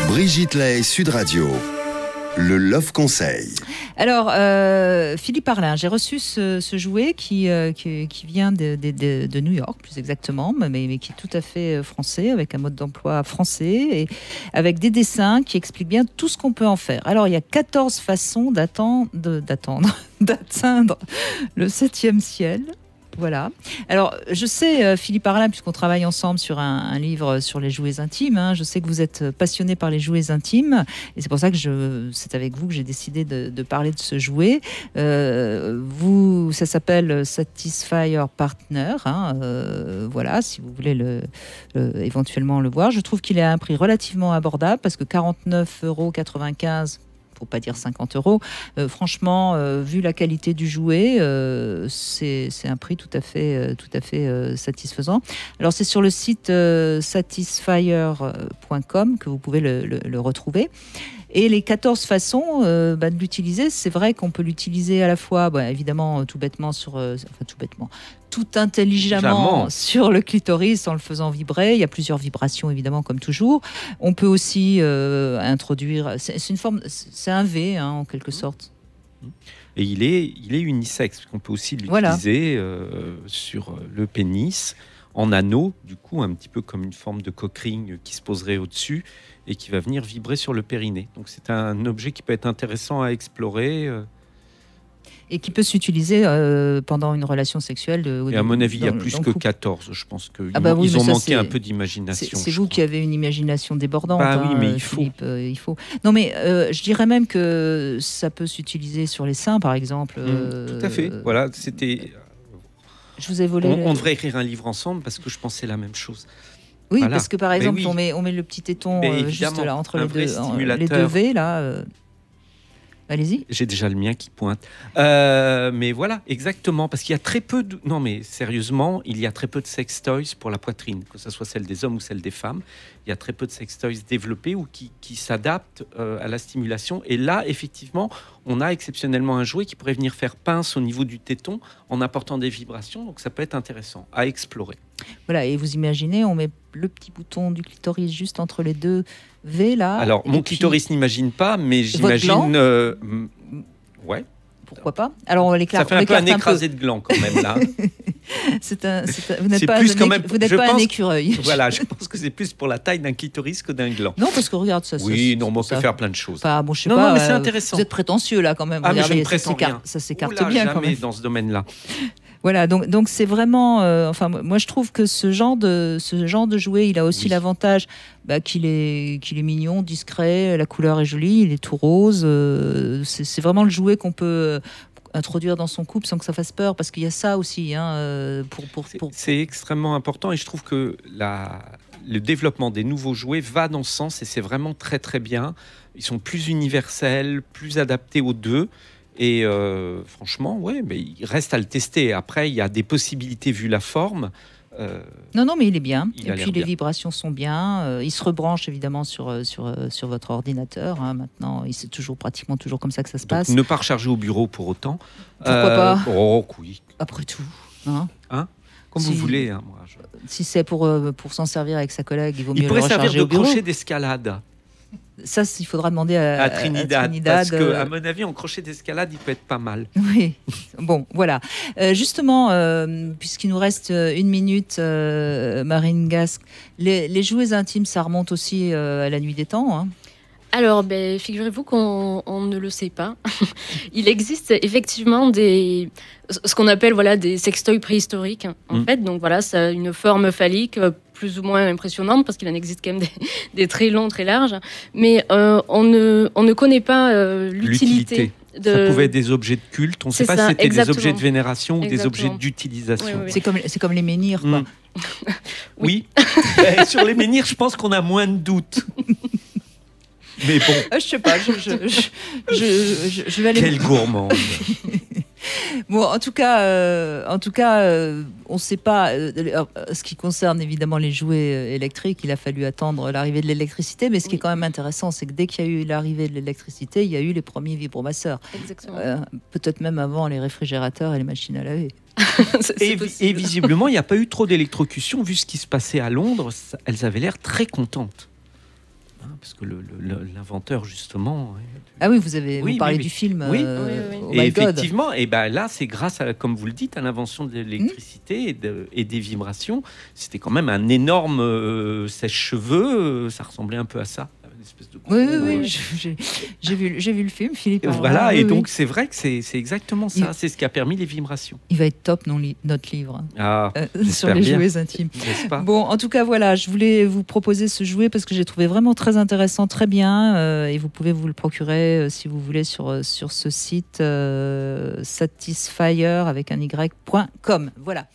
Brigitte Lahaye, Sud Radio. Le Love Conseil. Alors, Philippe Arlin, j'ai reçu ce jouet qui vient de New York, plus exactement, mais qui est tout à fait français, avec un mode d'emploi français, et avec des dessins qui expliquent bien tout ce qu'on peut en faire. Alors, il y a 14 façons d'atteindre le 7e ciel. Voilà. Alors, je sais, Philippe Arlin, puisqu'on travaille ensemble sur un livre sur les jouets intimes, je sais que vous êtes passionné par les jouets intimes, et c'est pour ça que c'est avec vous que j'ai décidé de parler de ce jouet. Ça s'appelle Satisfyer Partner. Voilà, si vous voulez éventuellement le voir. Je trouve qu'il est à un prix relativement abordable, parce que 49,95 €, pour pas dire 50 €. Franchement, vu la qualité du jouet, c'est un prix tout à fait satisfaisant. Alors, c'est sur le site satisfyer.com que vous pouvez le retrouver. Et les 14 façons de l'utiliser, c'est vrai qu'on peut l'utiliser à la fois, évidemment, tout intelligemment sur le clitoris en le faisant vibrer. Il y a plusieurs vibrations, évidemment, comme toujours. On peut aussi introduire... C'est un V, en quelque sorte. Et il est unisexe, parce qu'on peut aussi l'utiliser sur le pénis, en anneau, du coup, un petit peu comme une forme de cockring qui se poserait au-dessus et qui va venir vibrer sur le périnée. Donc c'est un objet qui peut être intéressant à explorer. Et qui peut s'utiliser pendant une relation sexuelle. Et à mon avis, il y a plus que 14. Je pense qu'ils ont manqué un peu d'imagination. C'est vous qui avez une imagination débordante. Oui, mais il faut. Philippe, il faut. Non, mais je dirais même que ça peut s'utiliser sur les seins, par exemple. Tout à fait. Voilà, c'était... Je vous ai volé... On devrait écrire un livre ensemble, parce que je pensais la même chose. Oui, voilà. Parce que par exemple, on met le petit téton juste là, entre les deux V, là. Allez-y. J'ai déjà le mien qui pointe. Mais voilà, exactement. Parce qu'il y a très peu de... Non, mais sérieusement, il y a très peu de sex toys pour la poitrine, que ce soit celle des hommes ou celle des femmes. Il y a très peu de sex toys développés ou qui s'adaptent à la stimulation. Et là, effectivement, on a exceptionnellement un jouet qui pourrait venir faire pince au niveau du téton en apportant des vibrations. Donc, ça peut être intéressant à explorer. Voilà, et vous imaginez, on met le petit bouton du clitoris juste entre les deux V, là. Alors, mon clitoris n'imine pas, mais j'imagine... ouais. Pourquoi pas? Alors, on l'éclate. Ça fait un peu un écrasé de gland, quand même, là. Vous n'êtes pas un écureuil. Voilà, je pense que c'est plus pour la taille d'un clitoris que d'un gland. Non, parce que regarde ça. Oui, on peut faire plein de choses. Je sais pas. Mais c'est intéressant. Vous êtes prétentieux, là, quand même. Ah, regardez, mais je ne prétends rien. Ça s'écarte bien, quand même. Dans ce domaine-là. Voilà, donc c'est vraiment... moi, je trouve que ce genre de jouet, il a aussi l'avantage qu'il est mignon, discret, la couleur est jolie, il est tout rose. C'est vraiment le jouet qu'on peut introduire dans son couple sans que ça fasse peur, parce qu'il y a ça aussi. C'est extrêmement important, et je trouve que le développement des nouveaux jouets va dans ce sens, et c'est vraiment très très bien. Ils sont plus universels, plus adaptés aux deux. Et franchement, mais il reste à le tester. Après, il y a des possibilités vu la forme. Non, mais il est bien. Et puis les vibrations sont bien. Il se rebranche évidemment sur votre ordinateur. Maintenant, c'est pratiquement toujours comme ça que ça se passe. Ne pas recharger au bureau pour autant. Pourquoi pas? Oui. Après tout. Comme vous voulez. Moi, Si c'est pour s'en servir avec sa collègue, il vaut mieux le recharger au bureau. Il pourrait servir de crochet d'escalade. Ça, il faudra demander à Trinidad. Parce qu'à mon avis, en crochet d'escalade, il peut être pas mal. Oui, bon, voilà. Justement, puisqu'il nous reste 1 minute, Marine Gasque, les jouets intimes, ça remonte aussi à la nuit des temps, Alors, figurez-vous qu'on ne le sait pas. Il existe effectivement ce qu'on appelle des sextoys préhistoriques. En fait, donc voilà, ça a une forme phallique plus ou moins impressionnante, parce qu'il en existe quand même des très longs, très larges. Mais on ne connaît pas l'utilité. Ça pouvait être des objets de culte. On ne sait pas si c'était des objets de vénération ou des objets d'utilisation. Oui. C'est comme les menhirs, quoi. Oui. Sur les menhirs, je pense qu'on a moins de doutes. Mais bon. Je sais pas, je vais aller... Quelle gourmande. Bon, en tout cas, on ne sait pas. Ce qui concerne évidemment les jouets électriques, il a fallu attendre l'arrivée de l'électricité. Mais ce qui est quand même intéressant, c'est que dès qu'il y a eu l'arrivée de l'électricité, il y a eu les premiers vibromasseurs. Exactement. Peut-être même avant les réfrigérateurs et les machines à laver. Et visiblement, il n'y a pas eu trop d'électrocution. Vu ce qui se passait à Londres, elles avaient l'air très contentes. parce que l'inventeur, justement... Ah oui, vous parlez oui. du film Oui. Oh Et My God. effectivement, et ben là, c'est grâce, comme vous le dites, à l'invention de l'électricité et des vibrations. C'était quand même un énorme sèche-cheveux. Ça ressemblait un peu à ça. Une espèce de gros, Oui, j'ai vu le film, Philippe. Voilà, Oui, et oui. donc c'est vrai que c'est exactement ça. C'est ce qui a permis les vibrations. Il va être top, notre livre, Ah, sur j'espère les bien. jouets intimes. N'est-ce pas? Bon, en tout cas, voilà, je voulais vous proposer ce jouet parce que j'ai trouvé vraiment très intéressant, très bien, et vous pouvez vous le procurer si vous voulez sur ce site satisfyer avec un y.com. Voilà.